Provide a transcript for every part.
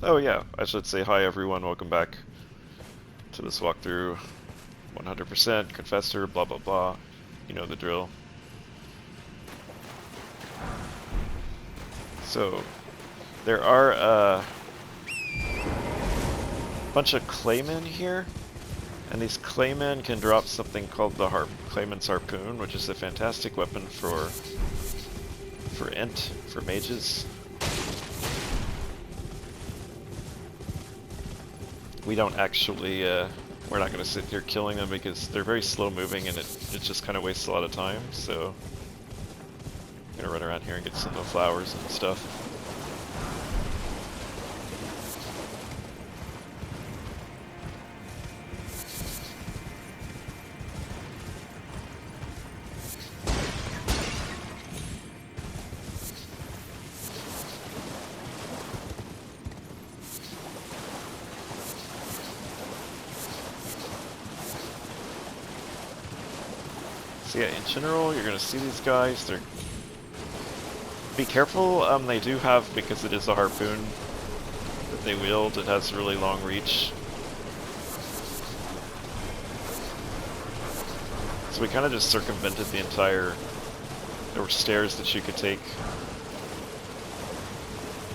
Oh yeah, I should say hi everyone, welcome back to this walkthrough. 100%, Confessor, blah blah blah. You know the drill. So, there are a bunch of claymen here, and these claymen can drop something called the Clayman's Harpoon, which is a fantastic weapon for for mages. We don't actually, we're not going to sit here killing them because they're very slow moving and it just kind of wastes a lot of time, so I'm going to run around here and get some of the flowers and stuff. So yeah, in general, you're going to see these guys, they're... Be careful, they do have, because it is a harpoon that they wield, it has really long reach. So we kind of just circumvented the entire... There were stairs that you could take.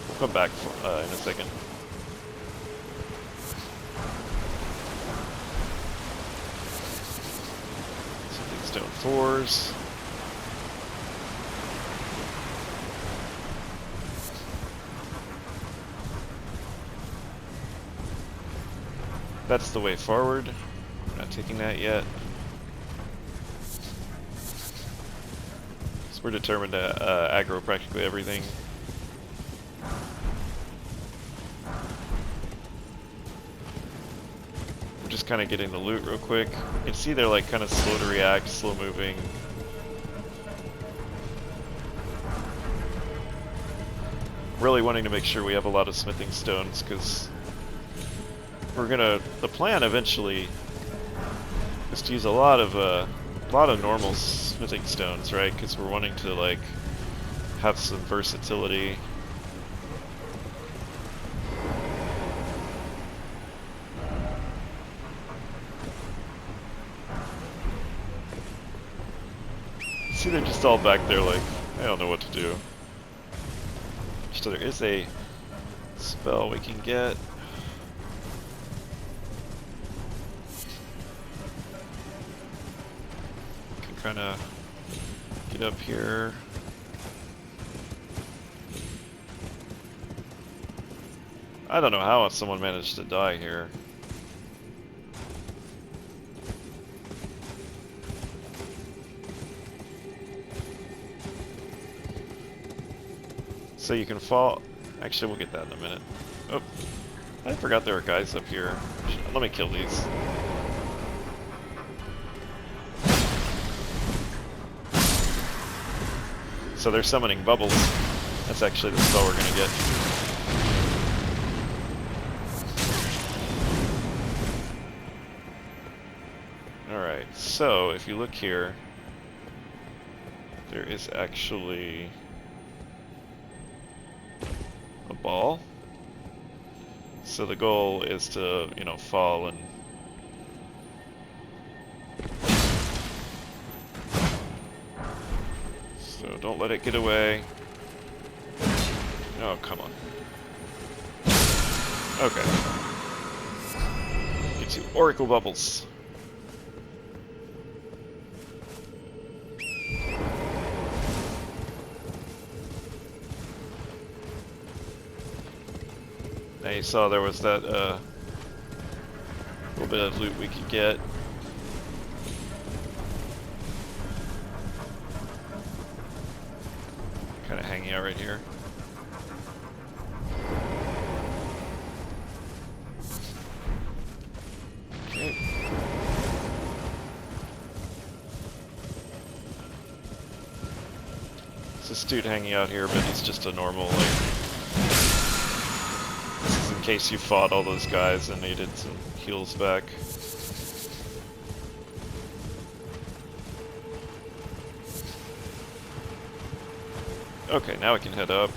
We'll come back in a second. Stone 4s. That's the way forward. We're not taking that yet. So we're determined to aggro practically everything. We're just kind of getting the loot real quick. You can see they're like kind of slow to react, slow moving. Really wanting to make sure we have a lot of smithing stones because we're gonna. The plan eventually is to use a lot of normal smithing stones, right? Because we're wanting to like have some versatility. See, they're just all back there like, I don't know what to do. So there is a spell we can get. Can kind of get up here. I don't know how someone managed to die here. So you can fall... Actually, we'll get that in a minute. Oh, I forgot there were guys up here. Let me kill these. So they're summoning bubbles. That's actually the spell we're gonna get. Alright, so if you look here, there is actually a ball. So the goal is to, you know, fall and so don't let it get away. Oh, come on. Okay. Get you Oracle Bubbles. Now you saw there was that little bit of loot we could get. Kind of hanging out right here. Okay. It's this dude hanging out here, but he's just a normal, like... in case you fought all those guys and needed some heals back. Okay, now we can head up.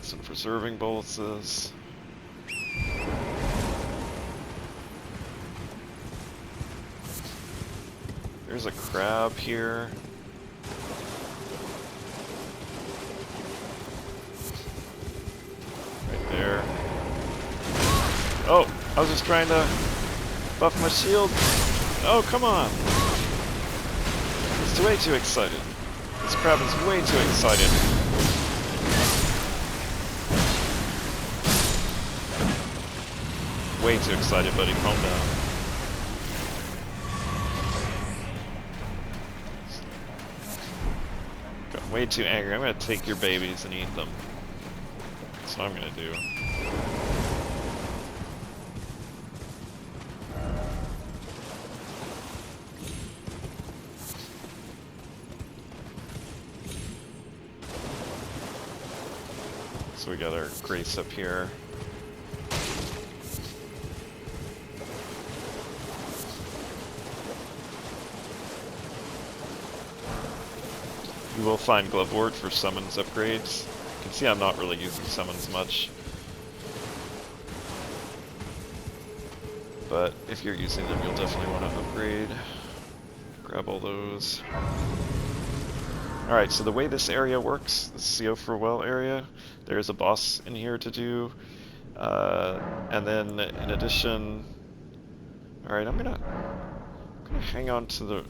Some preserving boluses. There's a crab here. Right there. Oh, I was just trying to buff my shield. Oh, come on. It's way too excited. This crab is way too excited. Way too excited, buddy. Calm down. Got way too angry. I'm gonna take your babies and eat them. That's what I'm gonna do. So we got our grace up here. You will find Glovewort for summons upgrades. You can see I'm not really using summons much. But if you're using them, you'll definitely want to upgrade. Grab all those. Alright, so the way this area works, the Siofra well area, there is a boss in here to do. And then in addition... Alright, I'm gonna hang on to the...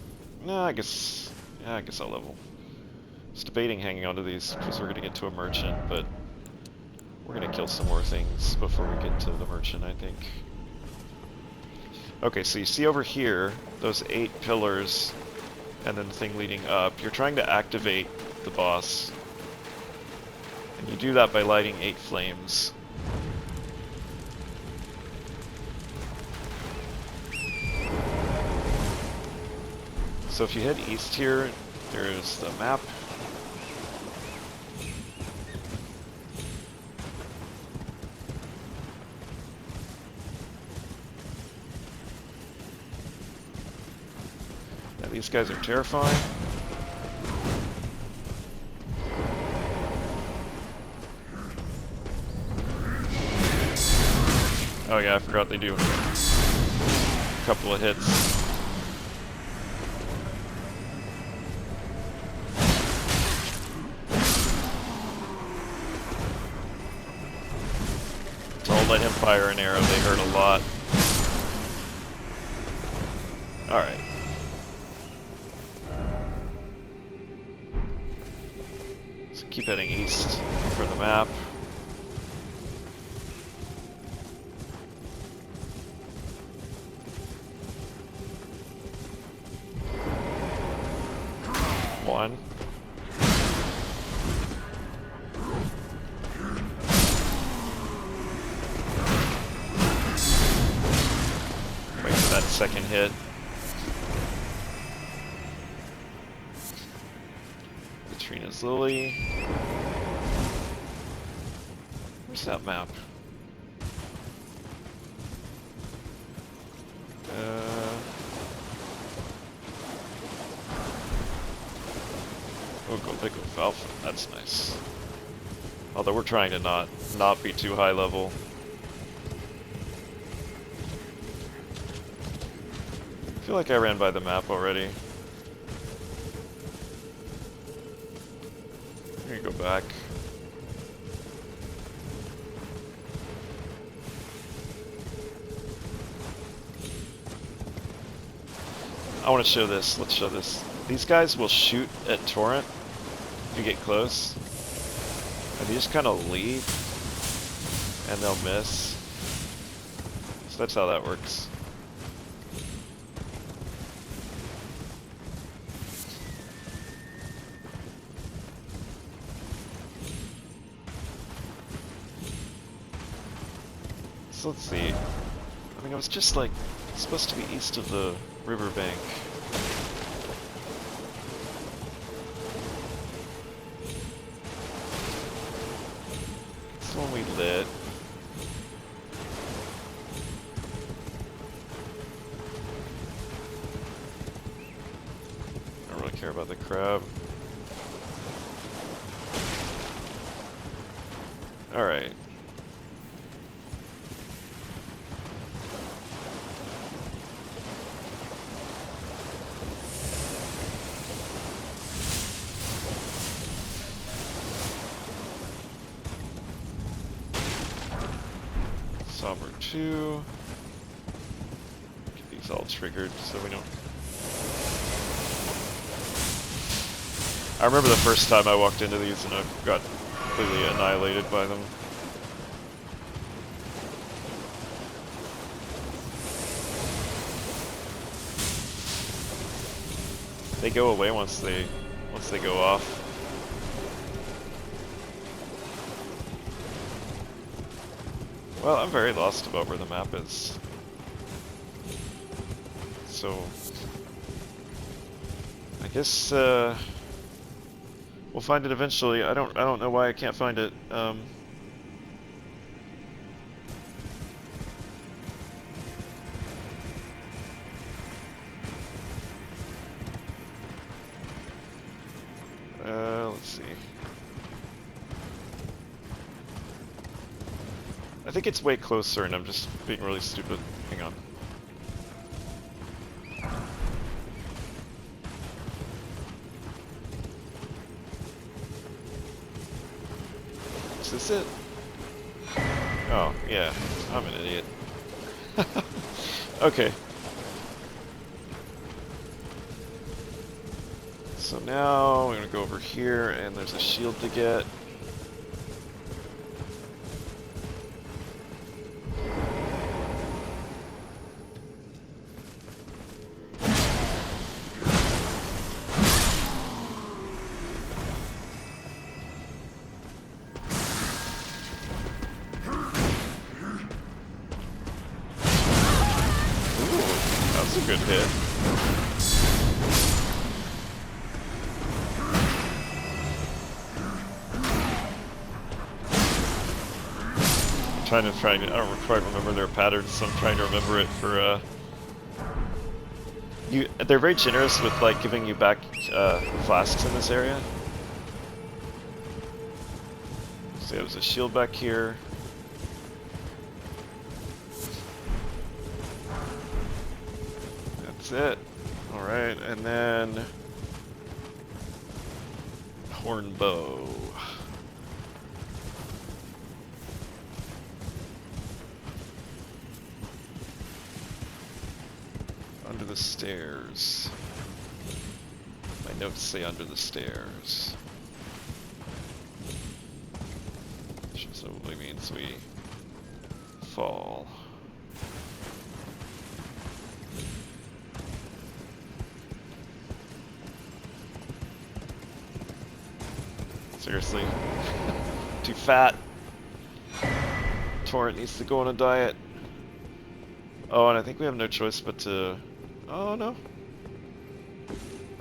No, I guess I'll level. I was debating hanging on to these because we're gonna get to a merchant, but we're gonna kill some more things before we get to the merchant, I think. Okay, so you see over here, those 8 pillars, and then the thing leading up. You're trying to activate the boss. And you do that by lighting 8 flames. So if you head east here, there's the map. Now these guys are terrifying. Oh yeah, I forgot they do a couple of hits. Let him fire an arrow, they hurt a lot. Alright. So keep heading east for the map. One. Second hit. Katrina's Lily. Where's that map? Oh, go big with Alpha. That's nice. Although we're trying to not be too high level. I feel like I ran by the map already. I'm gonna go back. I want to show this. Let's show this. These guys will shoot at Torrent if you get close. And you just kind of leave and they'll miss. So that's how that works. So let's see. I mean, I was just like supposed to be east of the riverbank. It's the one we lit. I don't really care about the crab. Alright. Somber 2. Get these all triggered so we don't... I remember the first time I walked into these and I got completely annihilated by them. They go away once they go off. Well, I'm very lost about where the map is. So I guess we'll find it eventually. I don't know why I can't find it. Let's see. I think it's way closer and I'm just being really stupid. Hang on. Is this it? Oh, yeah. I'm an idiot. Okay. So now we're gonna go over here and there's a shield to get. That's a good hit. I don't quite remember their patterns, so I'm trying to remember it for, they're very generous with, like, giving you back, flasks in this area. So there's a shield back here. That's it. Alright, and then... horn bow. Under the stairs. My notes say under the stairs. Which presumably means we fall. Seriously. Too fat. Torrent needs to go on a diet. Oh, and I think we have no choice but to... Oh, no.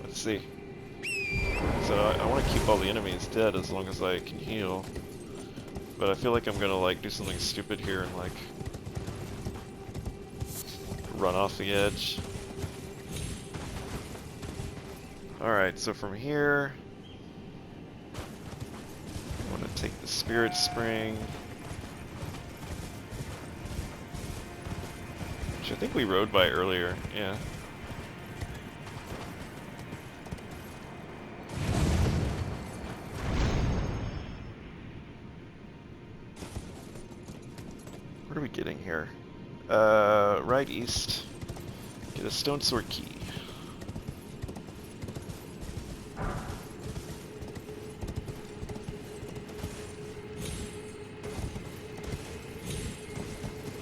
Let's see. So I want to keep all the enemies dead as long as I can heal. But I feel like I'm gonna, like, do something stupid here and, like... run off the edge. Alright, so from here... I want to take the Spirit Spring. Which I think we rode by earlier, yeah. What are we getting here? Right east. Get a stone sword key.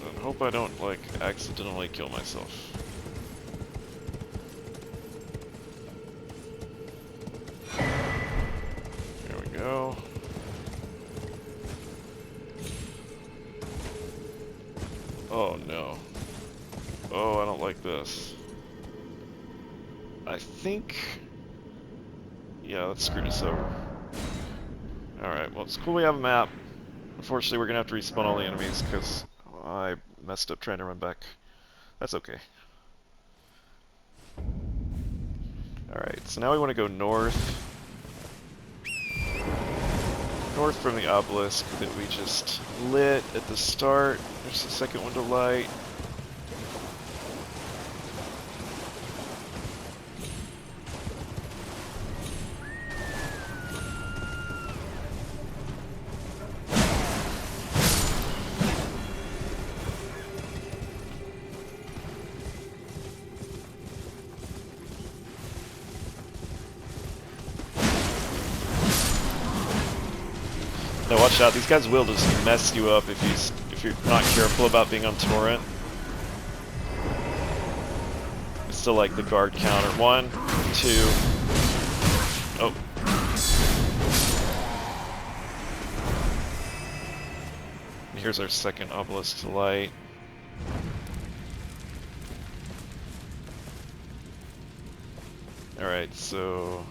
I hope I don't, like, accidentally kill myself. There we go. Oh no. Oh, I don't like this. I think... Yeah, let's screw this over. Alright, well it's cool we have a map. Unfortunately we're gonna have to respawn all the enemies because I messed up trying to run back. That's okay. Alright, so now we want to go north. north from the obelisk that we just lit at the start. There's the second one to light. Now watch out, these guys will just mess you up if you're not careful about being on torrent. It's still like the guard counter. 1, 2. Oh. And here's our second obelisk to light. Alright, so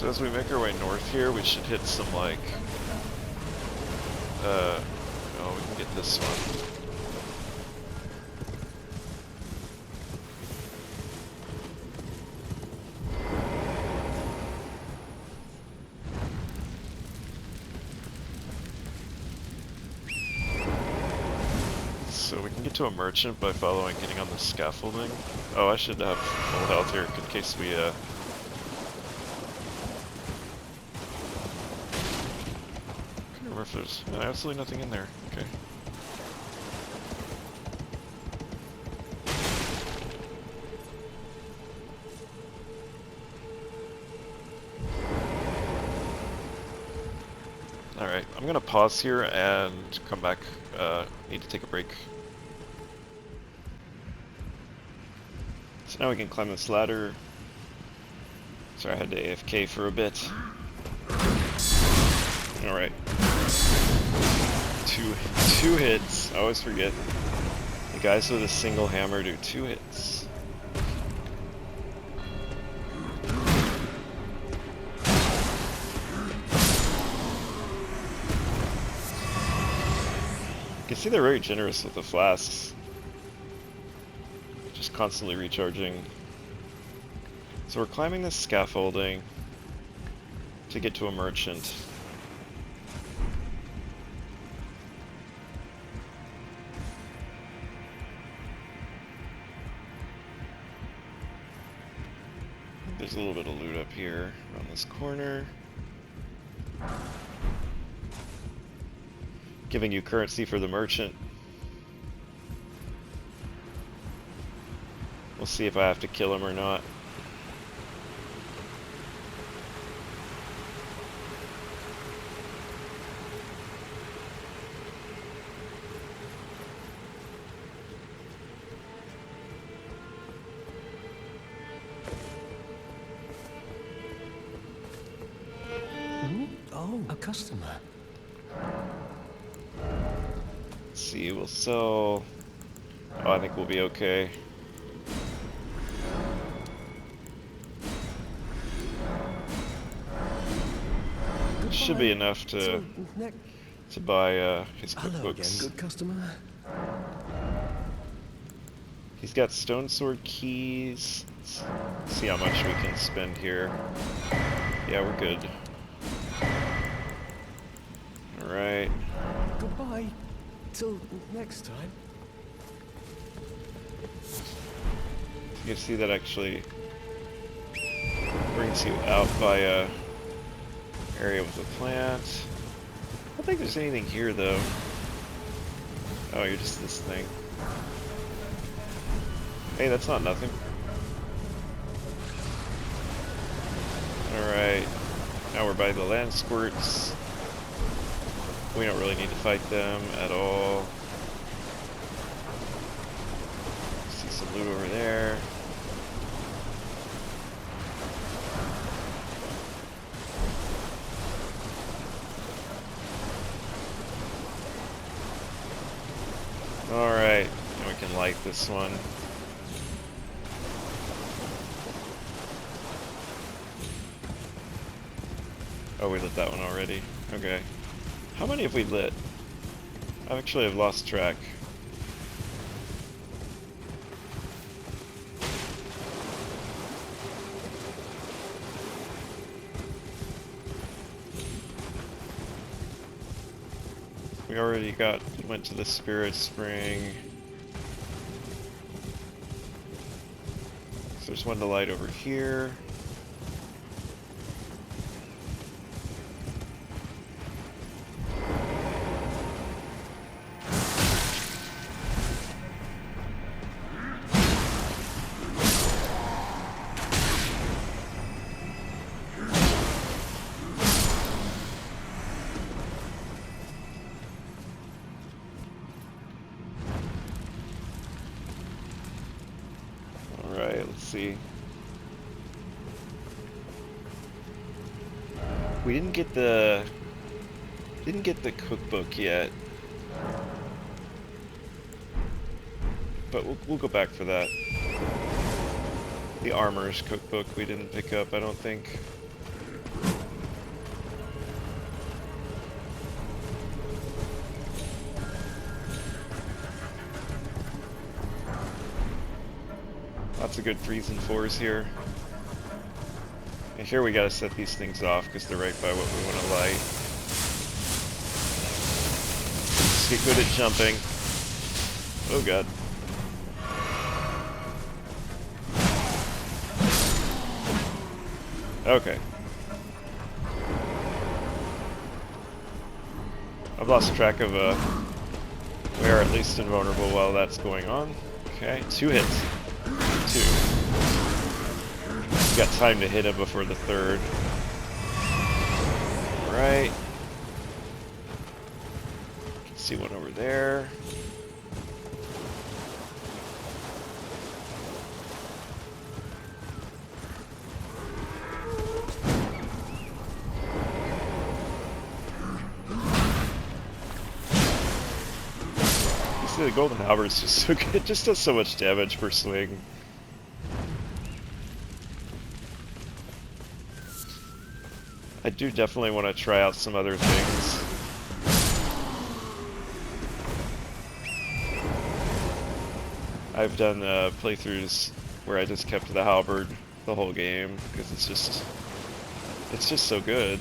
as we make our way north here, we should hit some, like, oh, we can get this one. So we can get to a merchant by getting on the scaffolding. Oh, I should have full health here in case we, if there's absolutely nothing in there. Okay. Alright, I'm gonna pause here and come back. Need to take a break. So now we can climb this ladder. Sorry, I had to AFK for a bit. Alright. Two hits. I always forget. The guys with a single hammer do 2 hits. You can see they're very generous with the flasks. Just constantly recharging. So we're climbing this scaffolding to get to a merchant. There's a little bit of loot up here around this corner. Giving you currency for the merchant. We'll see if I have to kill him or not. Oh, a customer. Let's see, we'll sell. Oh, I think we'll be okay. Should be enough to buy his cookbooks. Hello again, good customer. He's got stone sword keys. Let's see how much we can spend here. Yeah, we're good. Alright. Goodbye. Till next time. You see that actually brings you out by a area with a plant. I don't think there's anything here though. Oh, you're just this thing. Hey, that's not nothing. Alright. Now we're by the land squirts. We don't really need to fight them at all. See some loot over there. Alright, and we can light this one. Oh, we lit that one already. Okay. How many have we lit? I actually have lost track. We already went to the Spirit Spring. So there's one to light over here. Alright, let's see. We didn't get the cookbook yet. But we'll go back for that. The Armor's cookbook we didn't pick up, I don't think. Lots of good 3s and 4s here. And here we gotta set these things off because they're right by what we want to light. Let's get good at jumping. Oh god. Okay. I've lost track of we are at least invulnerable while that's going on. Okay, 2 hits. 2. Got time to hit him before the 3rd. Alright. See one over there. You see the golden halberd is just so good. It just does so much damage per swing. I do definitely want to try out some other things. I've done playthroughs where I just kept the halberd the whole game because it's just so good.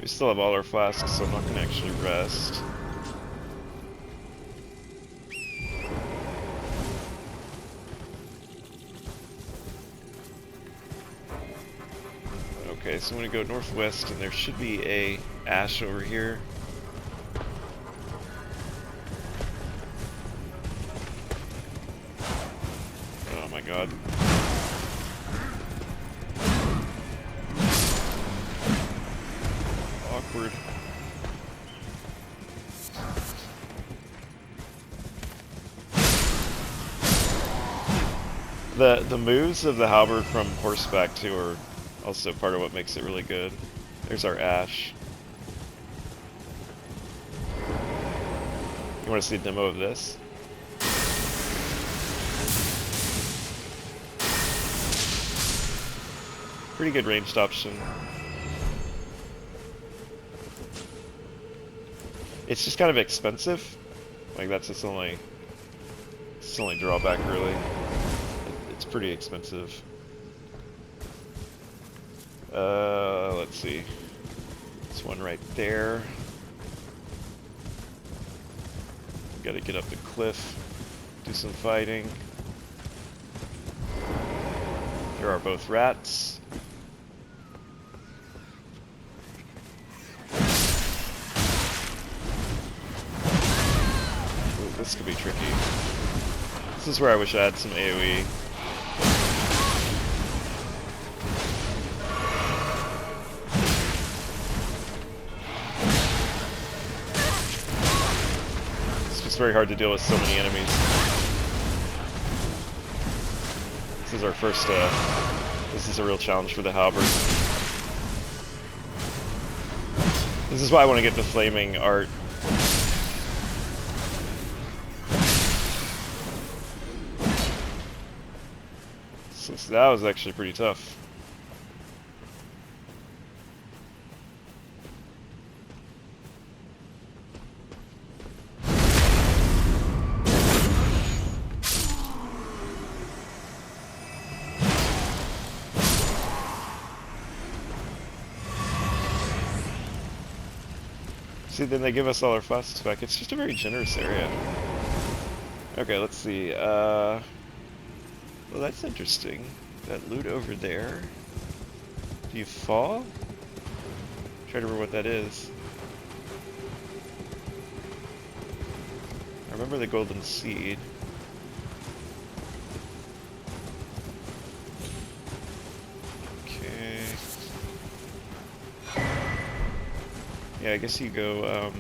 We still have all our flasks, so I'm not going to actually rest. Okay, so I'm going to go northwest, and there should be a ash over here. Oh my god. Awkward. The moves of the halberd from horseback too are also part of what makes it really good. There's our ash. You want to see a demo of this? Pretty good ranged option. It's just kind of expensive. Like that's its only drawback really. It's pretty expensive. Let's see. This one right there. Gotta get up the cliff, do some fighting. Here are both rats. Ooh, this could be tricky. This is where I wish I had some AoE. It's very hard to deal with so many enemies. This is our first, this is a real challenge for the halberd. This is why I want to get the flaming art. So that was actually pretty tough. See, then they give us all our flasks back. It's just a very generous area. Okay, let's see. Well, that's interesting. That loot over there. Do you fall? Try to remember what that is. I remember the golden seed. Okay. Yeah, I guess you go,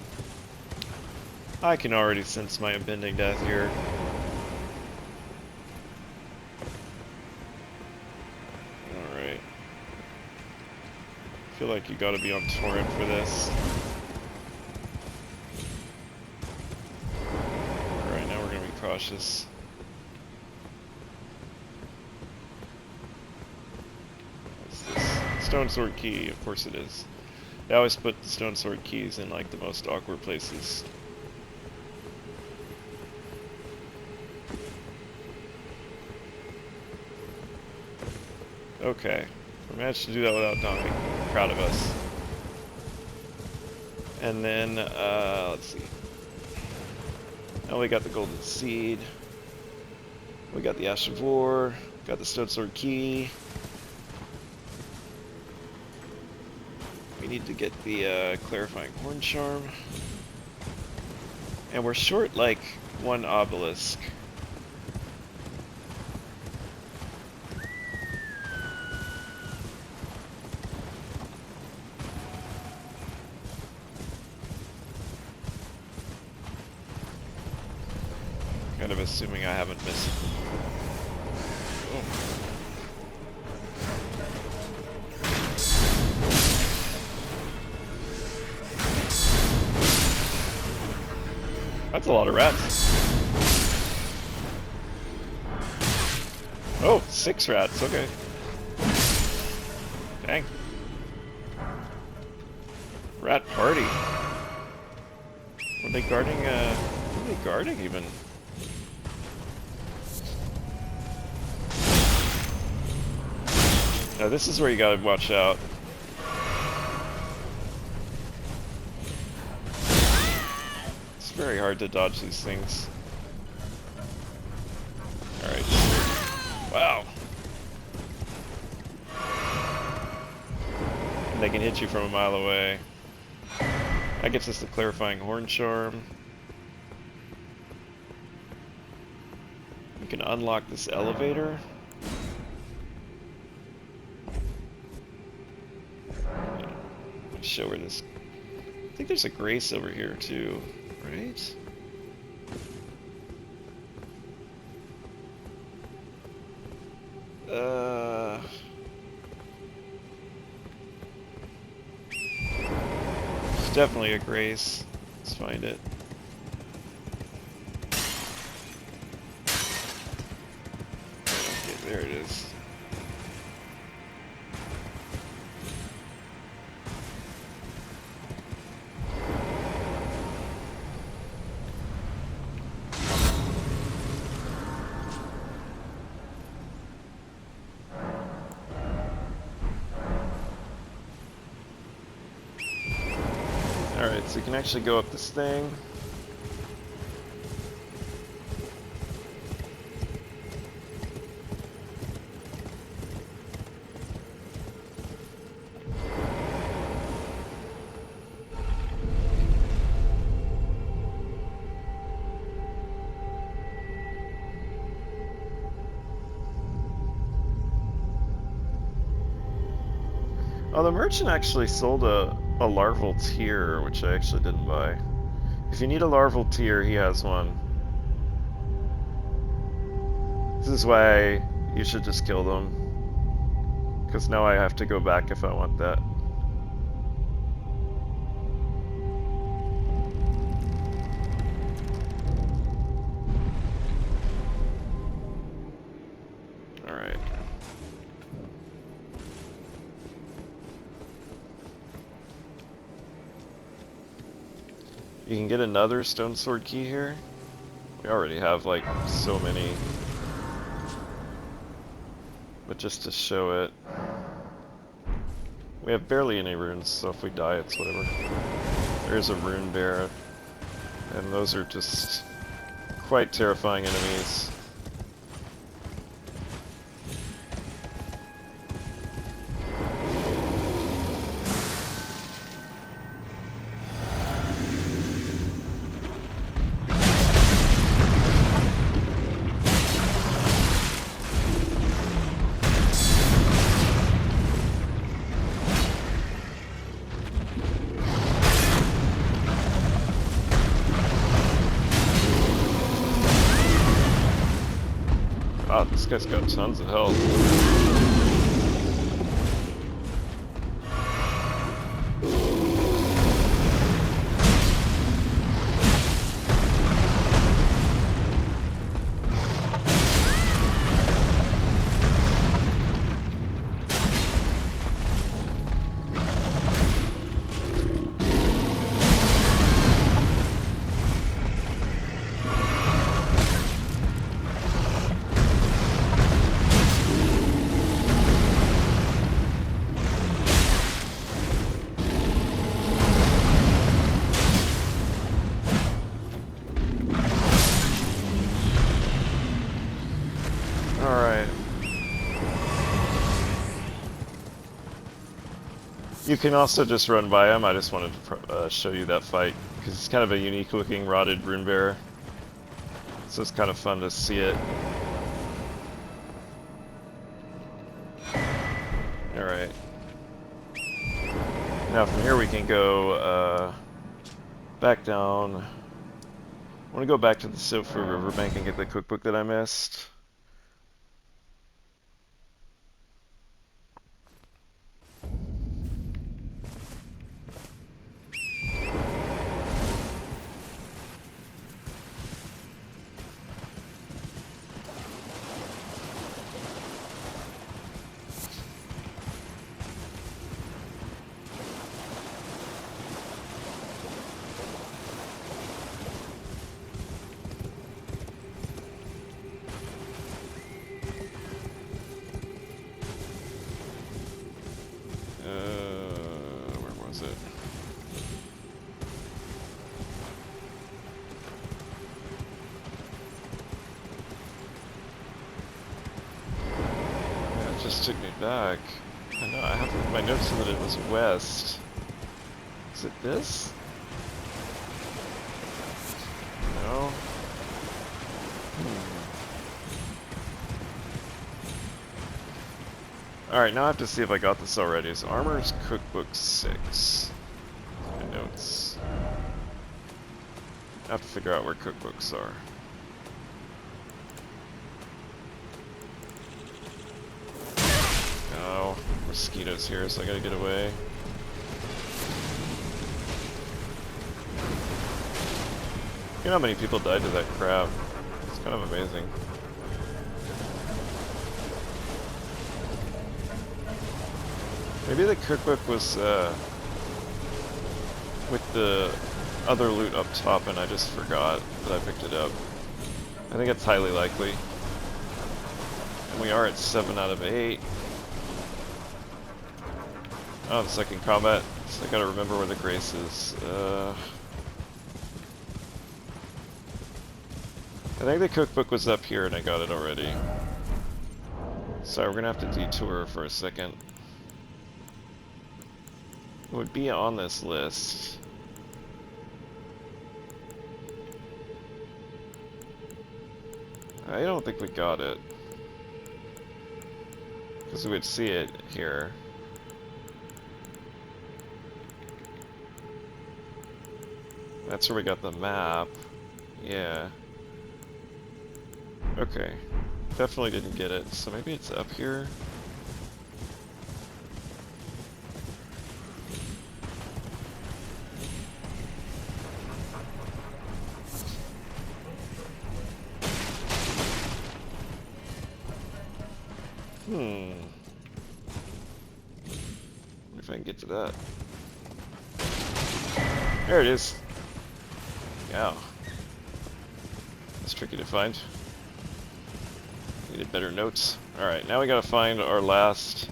I can already sense my impending death here. Alright. I feel like you gotta be on torrent for this. Alright, now we're gonna be cautious. What's this? Stone sword key, of course it is. I always put the stone sword keys in like the most awkward places. Okay, we managed to do that without dying. Proud of us. And then, let's see. Now we got the golden seed. We got the ash of war. Got the stone sword key. We need to get the clarifying horn charm. And we're short like one obelisk. Kind of assuming I haven't missed. Oh. That's a lot of rats. Oh, 6 rats, okay. Dang. Rat party. Were they guarding, what were they guarding even? Now this is where you gotta watch out. It's very hard to dodge these things. Alright. Wow. And they can hit you from a mile away. That gets us the clarifying horn charm. We can unlock this elevator. Show her this. I think there's a grace over here too, right? There's definitely a grace. Let's find it. Okay, there it is. Alright, so you can actually go up this thing. Oh, the merchant actually sold a larval tear, which I actually didn't buy. If you need a larval tear, he has one. This is why you should just kill them. Because now I have to go back if I want that. Alright. You can get another stone sword key here. We already have like so many. But just to show it. We have barely any runes, so if we die it's whatever. There's a rune bear. And those are just quite terrifying enemies. Wow, this guy's got tons of health. Alright. You can also just run by him. I just wanted to show you that fight, because it's kind of a unique looking rotted rune bearer. So it's kind of fun to see it. Alright. Now from here we can go back down. I want to go back to the Siofra riverbank and get the cookbook that I missed. Where was it? Yeah, it just took me back. I know, I have my notes so that it was west. Is it this? No. Alright, now I have to see if I got this already. So Armor's Cookbook 6. My notes. I have to figure out where cookbooks are. Oh, mosquitoes here, so I gotta get away. You know how many people died to that crab? It's kind of amazing. Maybe the cookbook was with the other loot up top and I just forgot that I picked it up. I think it's highly likely. And we are at 7 out of 8. Oh, the second combat. So I gotta remember where the grace is. I think the cookbook was up here and I got it already. Sorry, we're gonna have to detour for a second. It would be on this list. I don't think we got it. Because we would see it here. That's where we got the map. Yeah. Okay. Definitely didn't get it, so maybe it's up here. Wonder if I can get to that. There it is. Yeah. That's tricky to find. Needed better notes. Alright, now we gotta find our last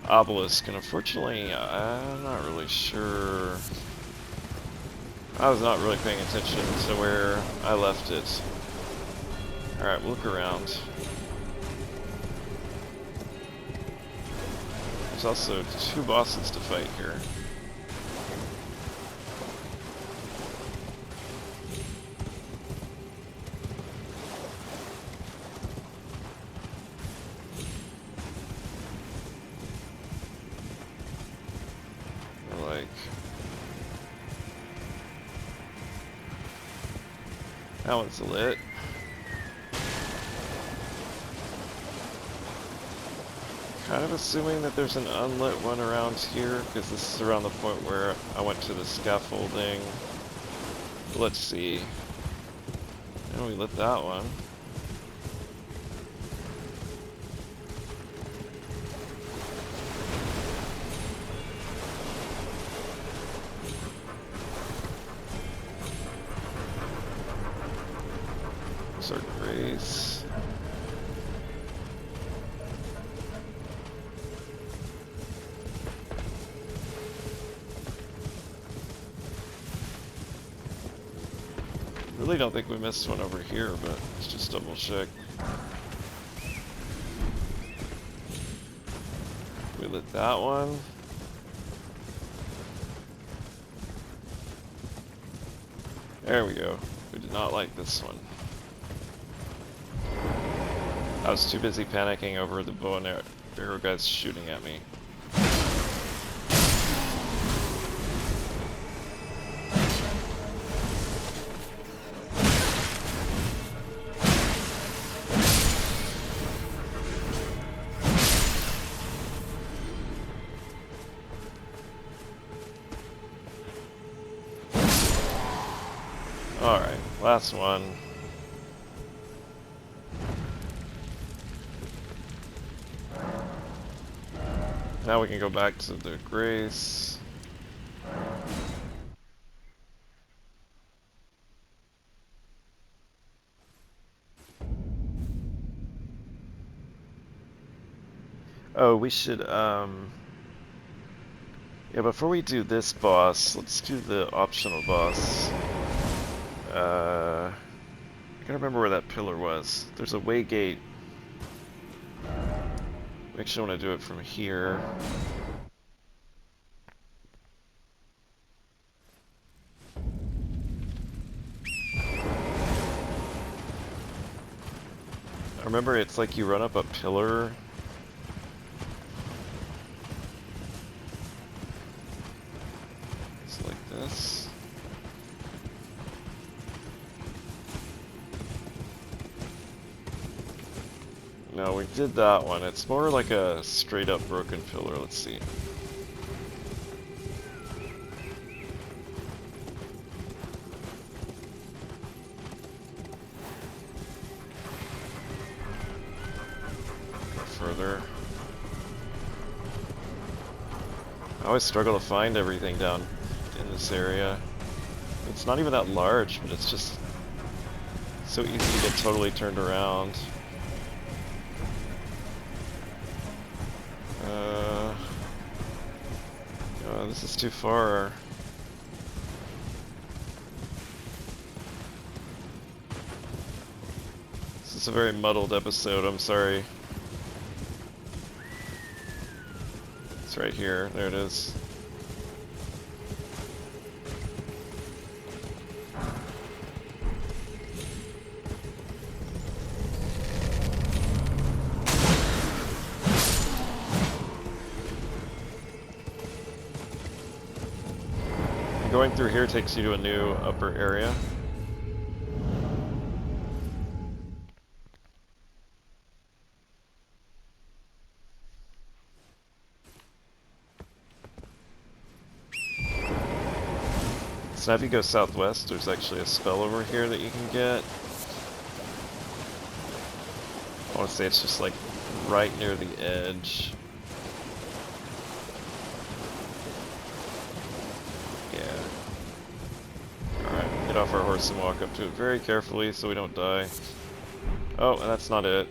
obelisk, and unfortunately, I'm not really sure. I was not really paying attention to where I left it. Alright, we'll look around. There's also 2 bosses to fight here. That one's lit. Kind of assuming that there's an unlit one around here, because this is around the point where I went to the scaffolding. Let's see. And we lit that one. Our grace. Really don't think we missed one over here, but let's just double check. We lit that one. There we go. We did not like this one. I was too busy panicking over the bow and arrow guys shooting at me. Alright, last one. Now we can go back to the grace. Oh, we should, yeah, before we do this boss, let's do the optional boss. I can't remember where that pillar was. There's a way gate. We actually want to do it from here. I remember it's like you run up a pillar. It's like this. No, we did that one. It's more like a straight up broken pillar. Let's see. Further. I always struggle to find everything down in this area. It's not even that large, but it's just so easy to get totally turned around. This is too far. This is a very muddled episode, I'm sorry. It's right here, there it is. Going through here takes you to a new upper area. So now if you go southwest, there's actually a spell over here that you can get. I want to say it's just like right near the edge. Yeah. Alright, get off our horse and walk up to it very carefully so we don't die. Oh, and that's not it.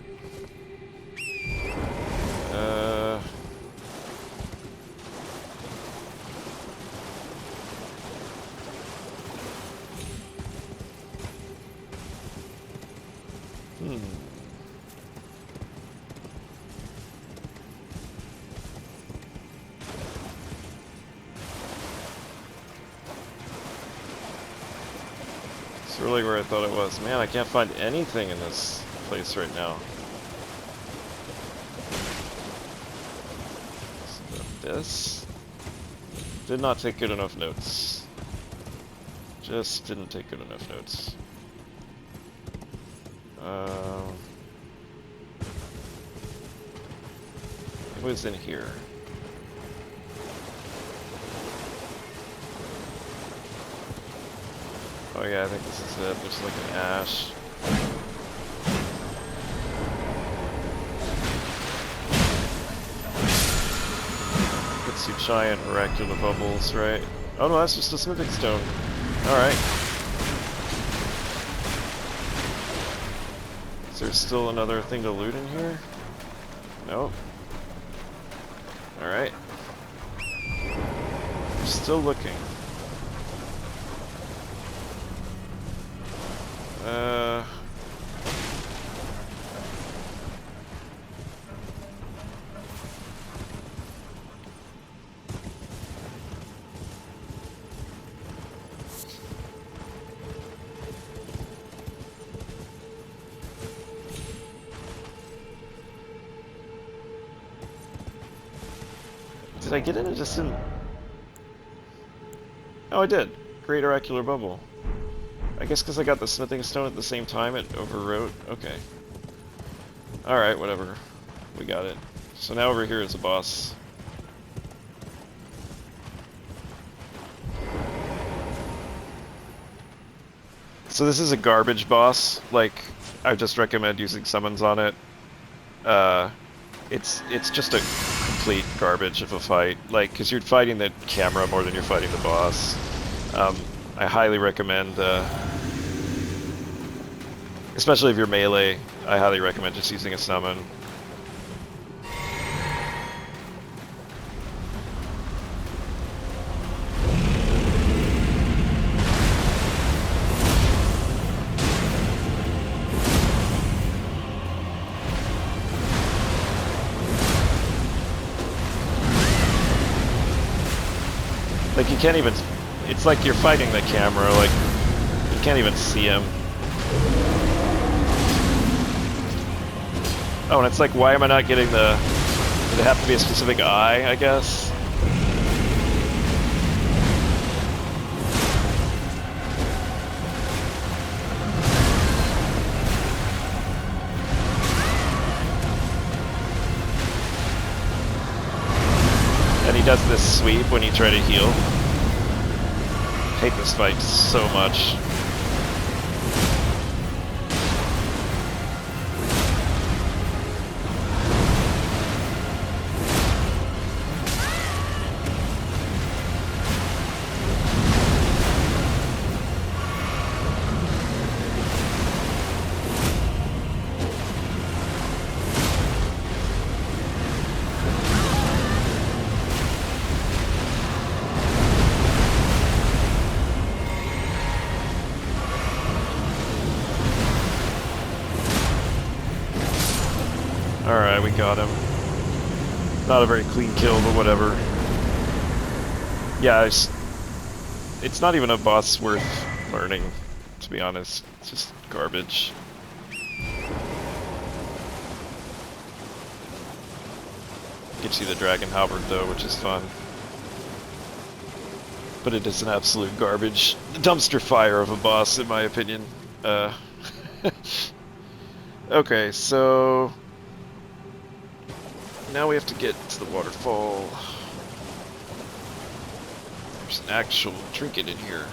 It's really where I thought it was. Man, I can't find anything in this place right now. This did not take good enough notes. Just didn't take good enough notes. It was in here. Oh yeah, I think this is it. There's like an ash. Gets you giant oracular bubbles, right? Oh no, that's just a smithing stone. Alright. Is there still another thing to loot in here? Nope. Alright. We're still looking. Did I get in? It just didn't... Oh, I did. Great oracular bubble. I guess because I got the smithing stone at the same time, it overwrote. Okay. Alright, whatever. We got it. So now over here is a boss. So this is a garbage boss. Like, I just recommend using summons on it. It's just a complete garbage of a fight. Like, because you're fighting the camera more than you're fighting the boss. I highly recommend, especially if you're melee, I highly recommend just using a summon. Like, you can't even... It's like you're fighting the camera, like, you can't even see him. Oh, and it's like, why am I not getting the... Does it have to be a specific eye, I guess? And he does this sweep when you try to heal. I hate this fight so much. Alright, we got him. Not a very clean kill, but whatever. Yeah, it's not even a boss worth learning, to be honest. It's just garbage. Gets you the Dragon Halberd though, which is fun. But it is an absolute garbage dumpster fire of a boss, in my opinion. Okay, so... Now we have to get to the waterfall. There's an actual trinket in here.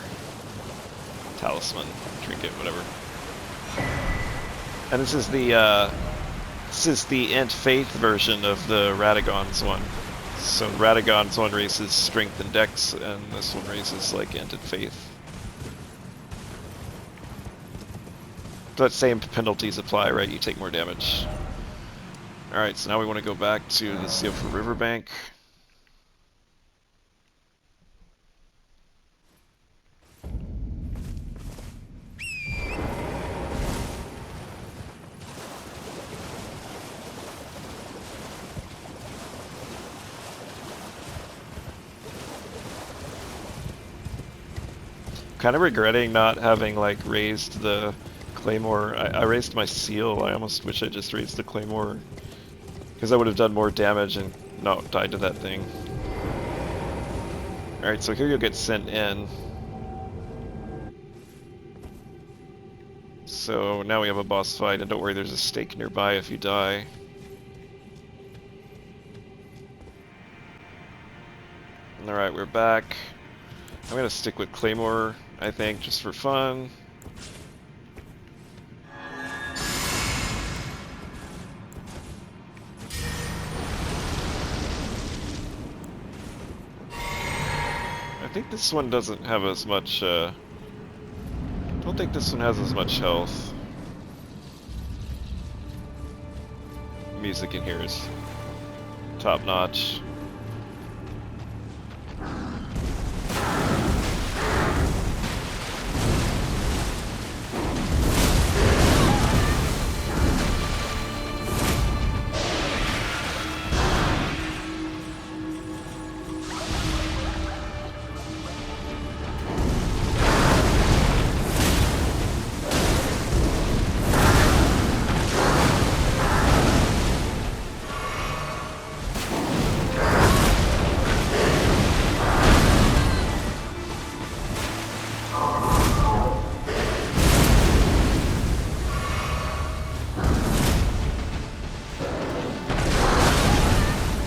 Talisman, trinket, whatever. And this is the This is the Int Faith version of the Radagon's one. So Radagon's one raises Strength and Dex, and this one raises like Int and Faith. But same penalties apply, right? You take more damage. Alright, so now we want to go back to the Siofra Riverbank. Kind of regretting not having like raised the Claymore. I raised my seal. I almost wish I just raised the Claymore, because I would have done more damage and not died to that thing. Alright, so here you'll get sent in. So now we have a boss fight, and don't worry, there's a stake nearby if you die. Alright, we're back. I'm gonna stick with Claymore, I think, just for fun. I think this one doesn't have as much, I don't think this one has as much health. Music in here is top notch.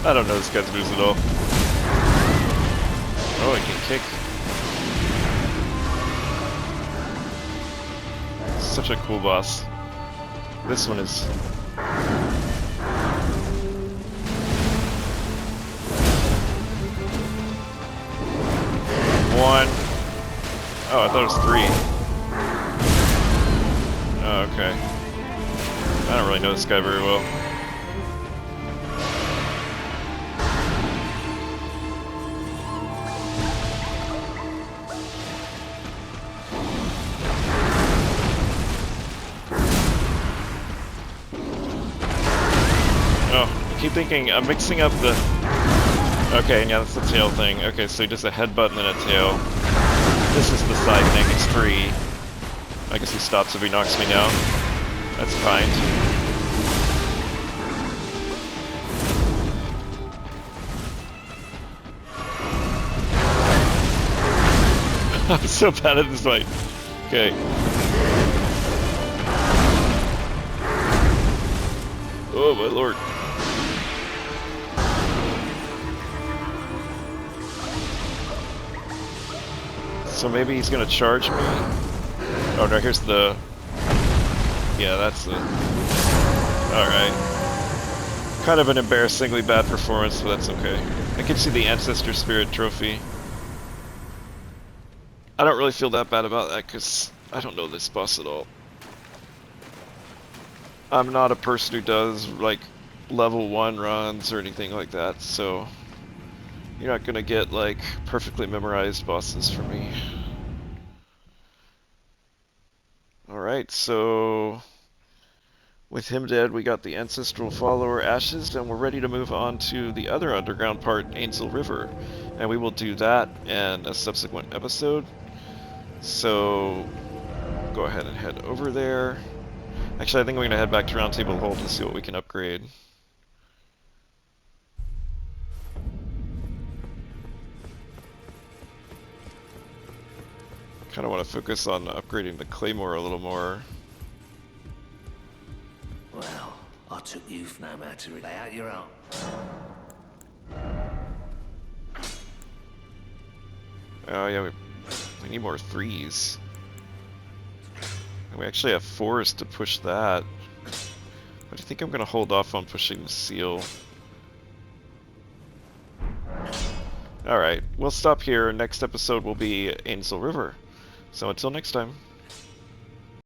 I don't know this guy's moves at all. Oh, I can kick. Such a cool boss. This one is... One. Oh, I thought it was three. Oh, okay. I don't really know this guy very well. I keep thinking, I'm mixing up the... Okay, yeah, that's the tail thing. Okay, so he does a headbutt and then a tail. This is the side thing, it's free. I guess he stops if he knocks me down. That's kind. I'm so bad at this fight. Okay. Oh my lord. So maybe he's gonna charge me. Oh no, here's the... Yeah, that's the... Alright. Kind of an embarrassingly bad performance, but that's okay. I can see the Ancestor Spirit trophy. I don't really feel that bad about that, because I don't know this boss at all. I'm not a person who does, like, level 1 runs or anything like that, so... You're not gonna get, like, perfectly memorized bosses from me. Alright, so... With him dead, we got the Ancestral Follower Ashes, and we're ready to move on to the other underground part, Angel River. And we will do that in a subsequent episode. So... Go ahead and head over there. Actually, I think we're gonna head back to Round Table Hold to see what we can upgrade. Kind of want to focus on upgrading the Claymore a little more. Well, I took you for no matter. Lay out your own. Oh yeah, we need more 3s. And we actually have 4s to push that. But I think I'm going to hold off on pushing the seal. Alright, we'll stop here. Next episode will be Ainsel River. So until next time.